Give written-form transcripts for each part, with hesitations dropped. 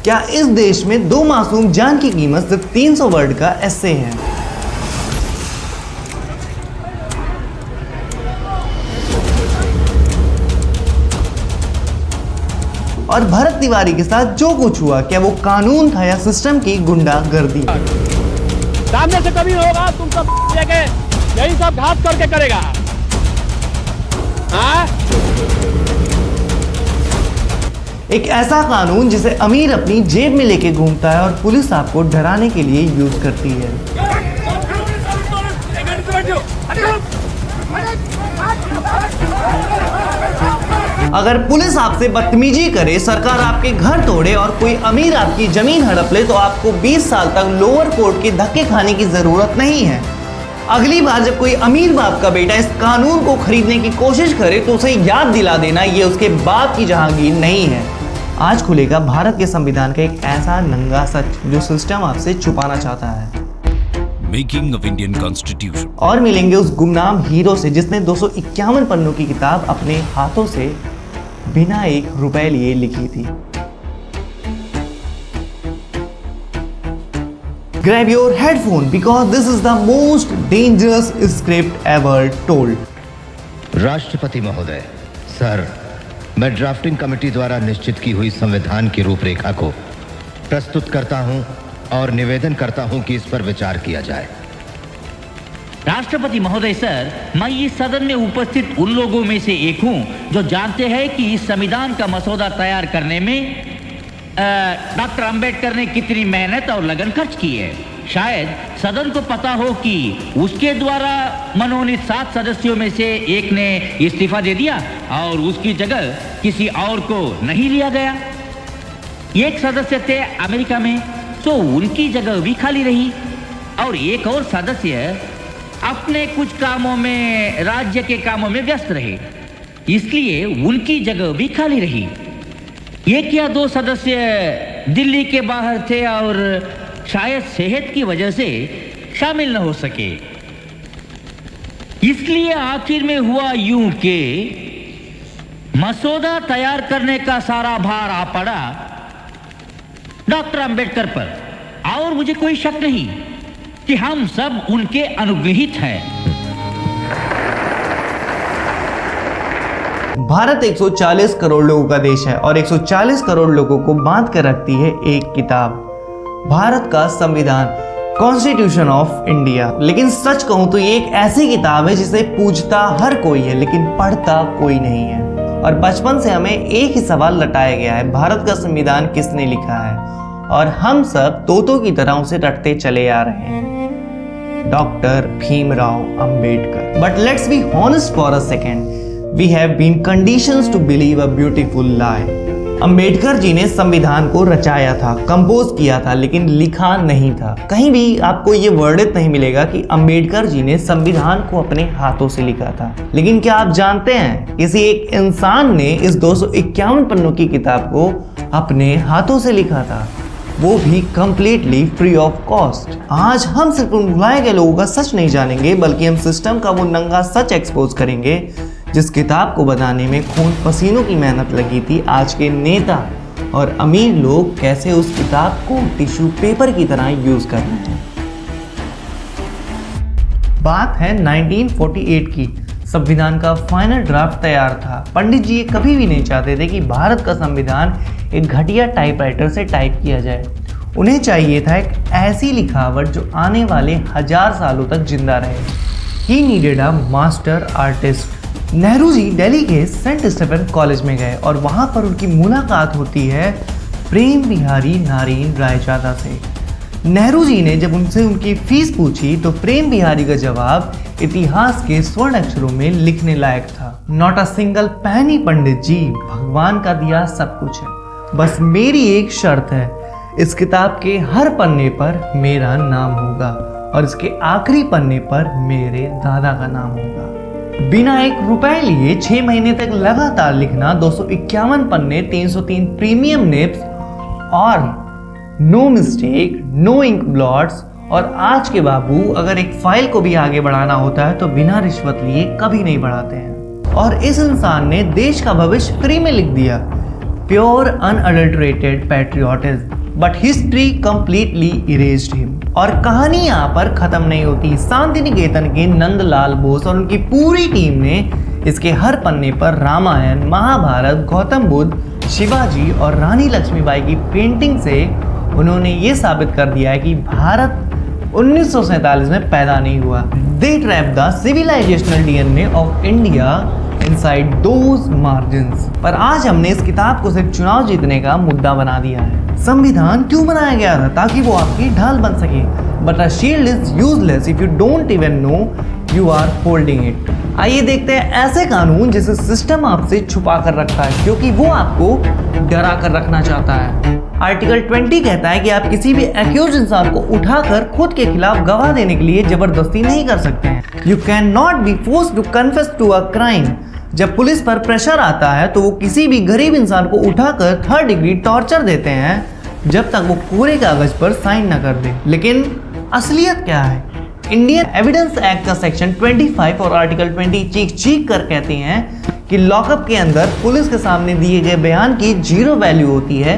क्या इस देश में दो मासूम जान की कीमत सिर्फ 300 वर्ड का एस्से है? और भरत तिवारी के साथ जो कुछ हुआ, क्या वो कानून था या सिस्टम की गुंडागर्दी? सामने से कभी होगा तुम सब लेके यही सब घात करके करेगा। एक ऐसा कानून जिसे अमीर अपनी जेब में लेके घूमता है और पुलिस आपको डराने के लिए यूज करती है। अगर पुलिस आपसे बदतमीजी करे, सरकार आपके घर तोड़े और कोई अमीर आपकी जमीन हड़प ले तो आपको 20 साल तक लोअर कोर्ट के धक्के खाने की जरूरत नहीं है। अगली बार जब कोई अमीर बाप का बेटा इस कानून को खरीदने की कोशिश करे तो उसे याद दिला देना ये उसके बाप की जहांगीर नहीं है। आज खुलेगा भारत के संविधान का एक ऐसा नंगा सच जो सिस्टम आपसे छुपाना चाहता है। Making of Indian constitution. और मिलेंगे उस गुमनाम हीरो से जिसने 251 पन्नों की किताब अपने हाथों से बिना ₹1 लिए लिखी थी। Grab your headphone because this is the most dangerous script ever told. राष्ट्रपति महोदय, सर, मैं ड्राफ्टिंग कमेटी द्वारा निश्चित की हुई संविधान की रूपरेखा को प्रस्तुत करता हूं और निवेदन करता हूं कि इस पर विचार किया जाए। राष्ट्रपति महोदय सर, मैं इस सदन में उपस्थित उन लोगों में से एक हूं जो जानते हैं कि इस संविधान का मसौदा तैयार करने में डॉक्टर अंबेडकर ने कितनी मेहनत और लगन खर्च की है। शायद सदन को पता हो कि उसके द्वारा मनोनीत 7 सदस्यों में से एक ने इस्तीफा दे दिया और उसकी जगह किसी और को नहीं लिया गया। एक सदस्य थे अमेरिका में, तो उनकी जगह भी खाली रही और एक और सदस्य अपने कुछ कामों में, राज्य के कामों में व्यस्त रहे, इसलिए उनकी जगह भी खाली रही। एक या 2 सदस्य दिल्ली के बाहर थे और शायद सेहत की वजह से शामिल न हो सके। इसलिए आखिर में हुआ यूं कि मसौदा तैयार करने का सारा भार आ पड़ा डॉक्टर अंबेडकर पर। और मुझे कोई शक नहीं कि हम सब उनके अनुग्रहित हैं। भारत 140 करोड़ लोगों का देश है और 140 करोड़ लोगों को बांध कर रखती है एक किताब, भारत का संविधान, कॉन्स्टिट्यूशन ऑफ इंडिया। लेकिन सच कहूं तो ये एक ऐसी किताब है जिसे पूछता हर कोई है लेकिन पढ़ता कोई नहीं है। और बचपन से हमें एक ही सवाल रटाया गया है, भारत का संविधान किसने लिखा है? और हम सब तोतों की तरह उसे रटते चले आ रहे हैं, doctor Bhimrao Ambedkar. But let's be honest for a second, we have been conditioned to believe a beautiful lie. Ambedkar ji ने संविधान को रचाया था, कंपोज किया था, लेकिन लिखा नहीं था। कहीं भी आपको ये वर्णित नहीं मिलेगा कि अंबेडकर जी ने संविधान को अपने हाथों से लिखा था। लेकिन क्या आप जानते हैं, किसी एक इंसान ने इस 251 पन्नों की किताब को अपने हाथों से लिखा था, वो भी कंप्लीटली फ्री ऑफ कॉस्ट। आज हम सिर्फ उन भुलाए गए लोगों का सच नहीं जानेंगे, बल्कि हम सिस्टम का वो नंगा सच एक्सपोज करेंगे जिस किताब को बनाने में खून पसीनों की मेहनत लगी थी। आज के नेता और अमीर लोग कैसे उस किताब को टिश्यू पेपर की तरह यूज कर रहे हैं। बात है 1948 की। संविधान का फाइनल ड्राफ्ट तैयार था। पंडित जी ये कभी भी नहीं चाहते थे कि भारत का संविधान एक घटिया टाइपराइटर से टाइप किया जाए। उन्हें चाहिए था एक ऐसी लिखावट जो आने वाले 1000 सालों तक जिंदा रहे। He needed a master artist. Nehru ji Delhi के सेंट स्टीफन कॉलेज में गए और वहां पर उनकी मुलाकात होती है प्रेम बिहारी नारायण रायजादा से। नेहरू जी ने जब उनसे उनकी फीस पूछी तो प्रेम बिहारी का जवाब इतिहास के स्वर्ण अक्षरों में लिखने लायक था, नॉट अ सिंगल पैनी पंडित जी, भगवान का दिया सब कुछ है, बस मेरी एक शर्त है, इस किताब के हर पन्ने पर मेरा नाम होगा और इसके आखिरी पन्ने पर मेरे दादा का नाम होगा। बिना ₹1 लिए 6 महीने तक लगातार लिखना, 251 पन्ने, 303 प्रीमियम निब्स और no mistake, no ink blots. और आज के बाबू अगर एक फाइल को भी आगे बढ़ाना होता है तो बिना रिश्वत लिए कभी नहीं बढ़ाते हैं। और इस इंसान ने देश का भविष्य फ्री में लिख दिया। Pure unadulterated patriotism, but history completely erased him. और कहानी यहाँ पर खत्म नहीं होती। शांति निकेतन के नंदलाल बोस और उनकी पूरी टीम ने इसके हर पन्ने पर रामायण, महाभारत, गौतम बुद्ध, शिवाजी और रानी लक्ष्मीबाई की पेंटिंग से उन्होंने ये साबित कर दिया है कि भारत 1947 में पैदा नहीं हुआ। They trap the civilisational DNA of India inside those margins. पर आज हमने इस किताब को सिर्फ चुनाव जीतने का मुद्दा बना दिया है। संविधान क्यों बनाया गया था? ताकि वो आपकी ढाल बन सके। But a shield is useless if you don't even know you are holding it. आइए देखते हैं ऐसे कानून जिसे सिस्टम आपसे छुपा कर रखा है, क्योंकि वो आपको डरा कर रखना चाहता है। आर्टिकल 20 कहता है कि आप किसी भी एक्यूज इंसान को उठाकर खुद के खिलाफ गवाह देने के लिए जबरदस्ती नहीं कर सकते हैं। You can not be forced to confess to a crime. जब पुलिस पर प्रेशर आता है तो वो किसी भी गरीब इंसान को उठाकर 3rd डिग्री टॉर्चर देते हैं जब तक वो पूरे कागज पर साइन न कर दे। लेकिन असलियत क्या है? इंडियन एविडेंस एक्ट का सेक्शन 25 और आर्टिकल 20 चीख चीख कर कहते हैं कि लॉकअप के अंदर पुलिस के सामने दिए गए बयान की 0 वैल्यू होती है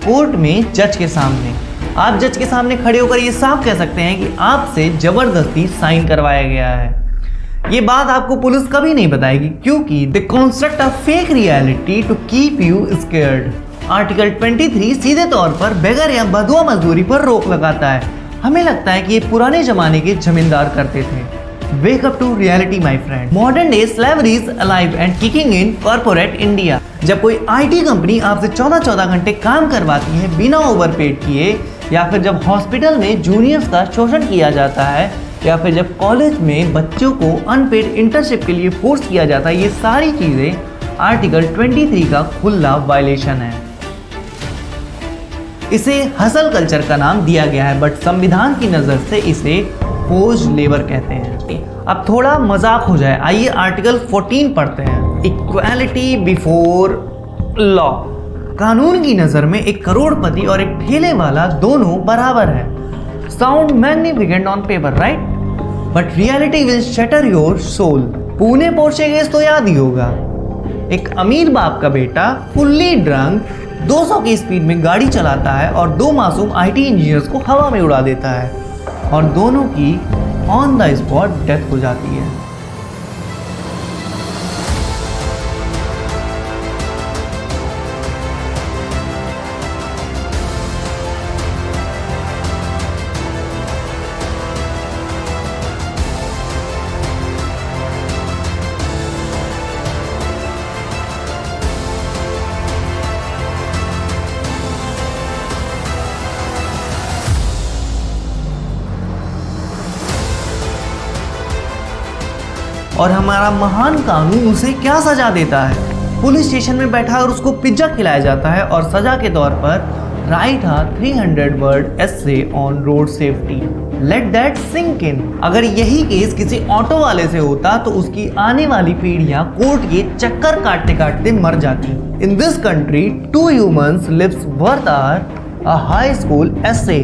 कोर्ट में जज के सामने। आप जज के सामने खड़े होकर ये साफ कह सकते हैं कि आपसे जबरदस्ती साइन करवाया गया है। ये बात आपको पुलिस कभी नहीं बताएगी, क्योंकि they construct a fake reality to keep you scared. Article 23 सीधे तौर पर बेगर या बदुआ मजदूरी पर रोक लगाता है। हमें लगता है कि ये पुराने जमाने के जमींदार करते थे। Wake up to reality, my friend. Modern day slavery is alive and kicking in corporate India. जब कोई IT कंपनी आपसे 14-14 घंटे काम करवाती है बिना ओवरपेड किए, या फिर जब हॉस्पिटल में जूनियर्स का शोषण किया जाता है, या फिर जब कॉलेज में बच्चों को अनपेड इंटर्नशिप के लिए फोर्स किया जाता है, ये सारी चीजें आर्टिकल 23 का खुला वायलेशन है। इसे हसल कल्चर का नाम दिया गया है, बट संविधान की नजर से इसे फोर्स्ड लेबर कहते हैं। अब थोड़ा मजाक हो जाए, आइए आर्टिकल 14 पढ़ते हैं। Equality before law. कानून की नजर में एक करोड़पति और एक ठेले वाला दोनों बराबर है। Sound magnificent on paper, right? But reality will shatter your soul. Pune पहुंचे गए तो याद ही होगा। एक अमीर बाप का बेटा फुल्ली ड्रंक 200 की स्पीड में गाड़ी चलाता है और 2 मासूम IT इंजीनियर्स को हवा में उड़ा देता है, और दोनों की ऑन द स्पॉट डेथ हो जाती है। और हमारा महान कानून उसे क्या सजा देता है? पुलिस स्टेशन में बैठा और उसको पिज्जा खिलाया जाता है, और सजा के तौर पर write a 300 word essay on road safety. Let that sink in. अगर यही केस किसी ऑटो वाले से होता तो उसकी आने वाली पीढ़ियां कोर्ट के चक्कर काटते काटते मर जाती। In this country 2 humans lives worth are a high school essay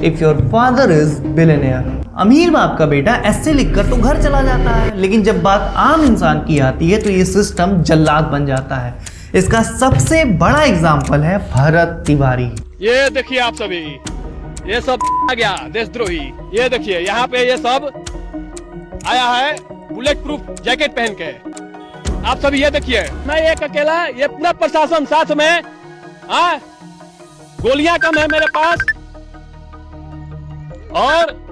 if your father is billionaire. अमीर बाप का बेटा ऐसे लिखकर तो घर चला जाता है, लेकिन जब बात आम इंसान की आती है तो ये सिस्टम जल्लाद बन जाता है। इसका सबसे बड़ा एग्जाम्पल है भरत तिवारी। ये देखिए आप सभी, ये सब आ गया देशद्रोही। ये देखिए यहाँ पे ये सब आया है बुलेट प्रूफ जैकेट पहन के। आप सभी ये देखिए, मैं एक अकेला, ये पूरा प्रशासन साथ में। गोलियां कम है मेरे पास, और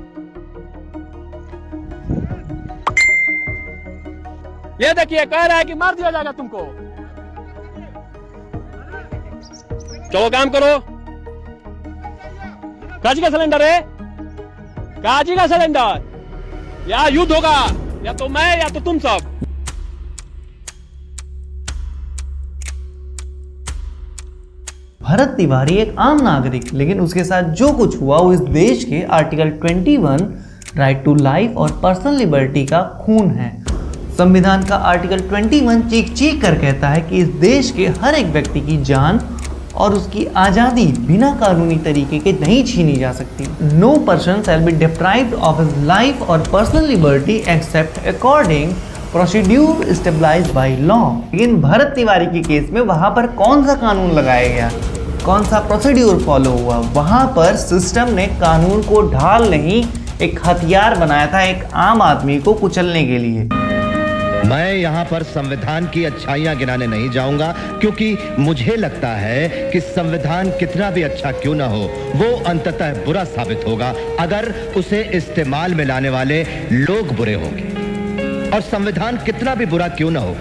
ये देखिए कह रहा है कि मार दिया जाएगा तुमको। चलो काम करो। काजी का सिलेंडर है, काजी का सिलेंडर। या युद्ध होगा, या तो मैं या तो तुम सब। भरत तिवारी एक आम नागरिक, लेकिन उसके साथ जो कुछ हुआ वो इस देश के आर्टिकल 21 राइट टू लाइफ और पर्सनल लिबर्टी का खून है। संविधान का आर्टिकल 21 चीख चीख कर कहता है कि इस देश के हर एक व्यक्ति की जान और उसकी आज़ादी बिना कानूनी तरीके के नहीं छीनी जा सकती। No person shall be deprived of his life और personal liberty except according procedure stabilise by law. लेकिन भरत तिवारी के केस में वहां पर कौन सा कानून लगाया गया, कौन सा प्रोसीड्यूर फॉलो हुआ? वहां पर सिस्टम ने कानून को ढाल नहीं, एक हथियार बनाया था एक आम आदमी को कुचलने के लिए। मैं यहाँ पर संविधान की अच्छाइयाँ गिनाने नहीं जाऊंगा, क्योंकि मुझे लगता है कि संविधान कितना भी अच्छा क्यों ना हो, वो अंततः बुरा साबित होगा अगर उसे इस्तेमाल में लाने वाले लोग बुरे होंगे, और संविधान कितना भी बुरा क्यों ना हो,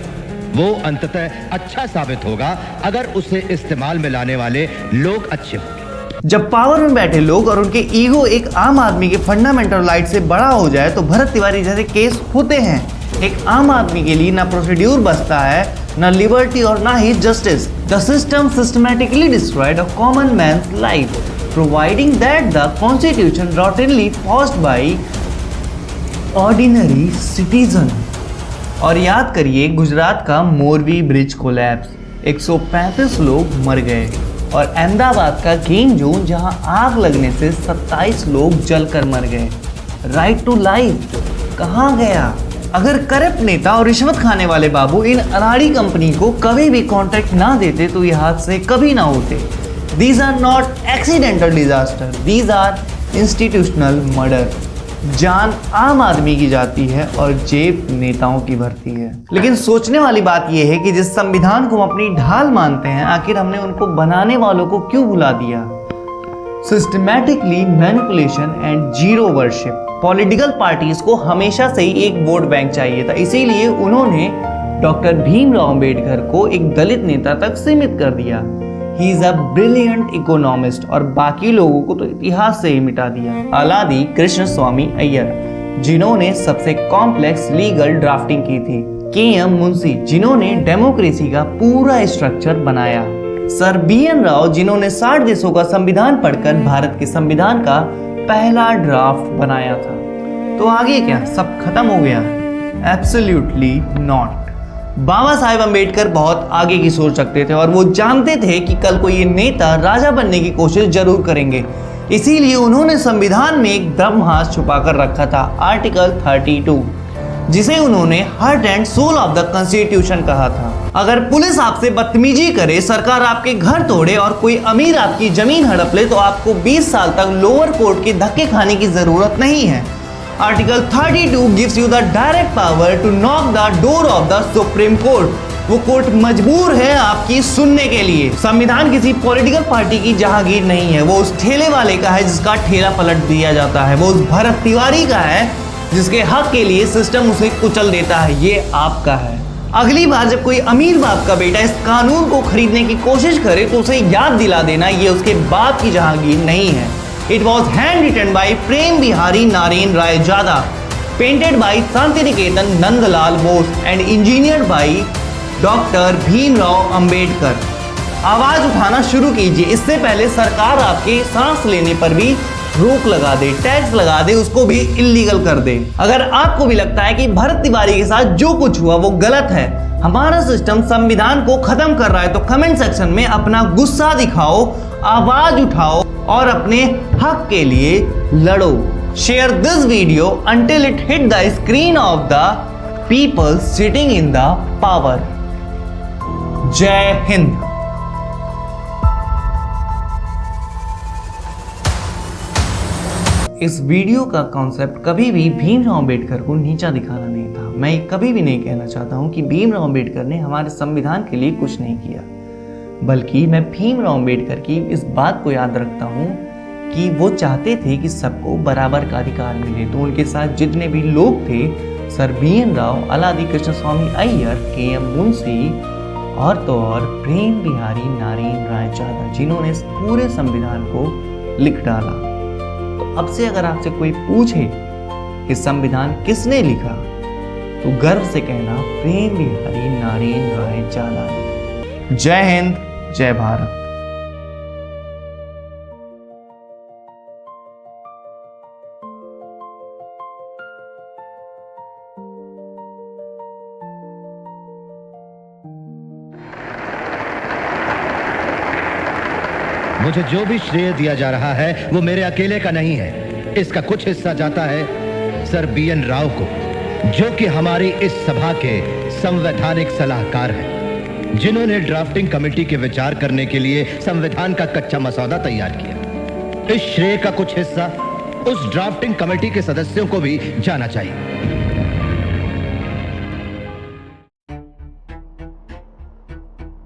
वो अंततः अच्छा साबित होगा अगर उसे इस्तेमाल में लाने वाले लोग अच्छे होंगे। जब पावर में बैठे लोग और उनके ईगो एक आम आदमी के फंडामेंटल राइट से बड़ा हो जाए तो भरत तिवारी जैसे केस होते हैं। एक आम आदमी के लिए ना प्रोसीड्यूर बचता है, ना लिबर्टी और ना ही justice. The system systematically destroyed a common man's life, providing that the constitution rottenly forced by ordinary citizen. और याद करिए गुजरात का मोरवी ब्रिज कोलैप्स, 135 लोग मर गए। और अहमदाबाद का गेम जोन जहां आग लगने से 27 लोग जलकर मर गए। राइट टू लाइफ कहां गया? अगर करप्ट नेता और रिश्वत खाने वाले बाबू इन अनाड़ी कंपनी को कभी भी कॉन्ट्रैक्ट ना देते तो ये हादसे कभी ना होते। These are not accidental disaster, these are institutional murder. जान आम आदमी की जाती है और जेब नेताओं की भरती है। लेकिन सोचने वाली बात यह है कि जिस संविधान को हम अपनी ढाल मानते हैं, आखिर हमने उनको बनाने वालों को क्यों भुला दिया? Systematically manipulation and zero worship. Political parties को हमेशा से ही एक वोट बैंक चाहिए था, इसीलिए उन्होंने डॉक्टर भीमराव अंबेडकर को एक दलित नेता तक सीमित कर दिया। He is a brilliant economist, और बाकी लोगों को तो इतिहास से ही मिटा दिया। अलादी कृष्ण स्वामी अय्यर, जिन्होंने सबसे कॉम्प्लेक्स लीगल ड्राफ्टिंग की थी। के.एम. मुंशी, जिन्होंने डेमोक्रेसी का पूरा स्ट्रक्चर बनाया। Sir BN. राव, जिन्होंने 60 देशों का संविधान पढ़कर भारत के संविधान का पहला ड्राफ्ट बनाया था। तो आगे क्या सब खत्म हो गया? Absolutely not. बाबा साहेब अम्बेडकर बहुत आगे की सोच रखते थे और वो जानते थे कि कल को ये नेता राजा बनने की कोशिश जरूर करेंगे। इसीलिए उन्होंने संविधान में एक ब्रह्मास्त्र छुपा कर रखा था, आर्टिकल 32, जिसे उन्होंने heart and soul of the constitution कहा था। अगर पुलिस आपसे बदतमीजी करे, सरकार आपके घर तोड़े और कोई अमीर आपकी जमीन हड़प ले तो आपको 20 साल तक लोअर कोर्ट के धक्के खाने की जरूरत नहीं है। Article 32 gives you the direct power to knock the door of the Supreme Court. वो कोर्ट मजबूर है आपकी सुनने के लिए। संविधान किसी पॉलिटिकल पार्टी की जहांगीर नहीं है, वो उस ठेले वाले का है जिसका ठेला पलट दिया जाता है, वो उस भरत तिवारी का है जिसके हक के लिए सिस्टम उसे कुचल देता है। ये आपका है। अगली बार जब कोई अमीर बाप का बेटा इस कानून को खरीदने की कोशिश करे तो उसे याद दिला देना ये उसके बाप की जहांगीर नहीं है। It was hand written by Prem Behari Narain Raizada, painted by Shanti Niketan Nandalal Bose and engineered by doctor Bhimrao Ambedkar. आवाज उठाना शुरू कीजिए, इससे पहले सरकार आपके सांस लेने पर भी रोक लगा दे, टैक्स लगा दे, उसको भी इल्लीगल कर दे। अगर आपको भी लगता है कि भरत तिवारी के साथ जो कुछ हुआ वो गलत है, हमारा सिस्टम संविधान को खत्म कर रहा है, तो कमेंट सेक्शन में अपना गुस्सा दिखाओ, आवाज उठाओ और अपने हक के लिए लड़ो। Share this video until it hit the screen of the people sitting in the power. जय हिंद। इस वीडियो का कॉन्सेप्ट कभी भी भीमराव अंबेडकर को नीचा दिखाना नहीं था। मैं कभी भी नहीं कहना चाहता हूं कि भीमराव अंबेडकर ने हमारे संविधान के लिए कुछ नहीं किया, बल्कि मैं भीमराव अंबेडकर की इस बात को याद रखता हूं कि वो चाहते थे कि सबको बराबर का अधिकार मिले। तो उनके साथ जितने भी लोग थे, सर बी.एन. राव, अलादी कृष्ण स्वामी अय्यर, के.एम. मुंशी और तो और प्रेम बिहारी नारायण राय जादा, जिन्होंने इस पूरे संविधान को लिख डाला। तो अब से अगर आपसे कोई पूछे कि संविधान किसने लिखा, तो गर्व से कहना प्रेम बिहारी नारायण राय जादा। जय हिंद, जय भारत। मुझे जो भी श्रेय दिया जा रहा है वो मेरे अकेले का नहीं है। इसका कुछ हिस्सा जाता है सर बी.एन. राव को, जो कि हमारी इस सभा के संवैधानिक सलाहकार हैं, जिन्होंने ड्राफ्टिंग कमेटी के विचार करने के लिए संविधान का कच्चा मसौदा तैयार किया। इस श्रेय का कुछ हिस्सा उस ड्राफ्टिंग कमेटी के सदस्यों को भी जाना चाहिए।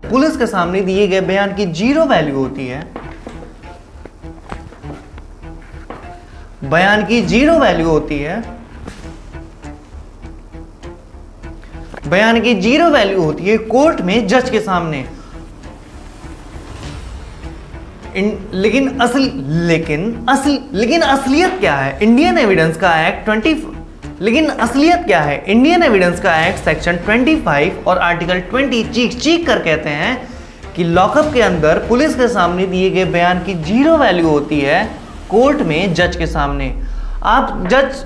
पुलिस के सामने दिए गए बयान की 0 वैल्यू होती है। बयान की 0 वैल्यू होती है। बयान की 0 वैल्यू होती है कोर्ट में जज के सामने। लेकिन असलियत क्या है? इंडियन एविडेंस का एक्ट 20। लेकिन असलियत क्या है? इंडियन एविडेंस का एक्ट सेक्शन 25 और आर्टिकल 20 चीख कर कहते हैं कि लॉकअप के अंदर पुलिस के सामने दिए गए बयान की 0 वैल्यू होती है कोर्ट में जज के सामने। आप जज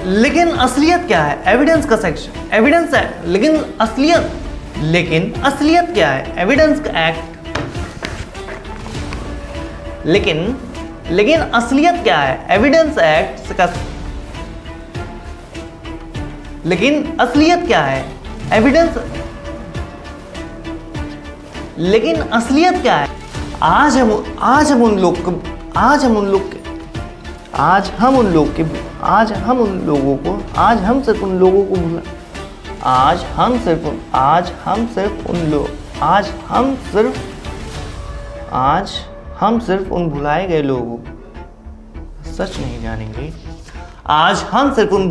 लेकिन असलियत क्या है? एविडेंस का सेक्शन एविडेंस है, लेकिन असलियत क्या है? एविडेंस का एक्ट। लेकिन असलियत क्या है? एविडेंस एक्ट का। लेकिन असलियत क्या है? एविडेंस। लेकिन असलियत क्या है? आज हम उन लोगों हम सिर्फ उन भुलाए गए लोगों सच नहीं जानेंगे। आज हम सिर्फ उन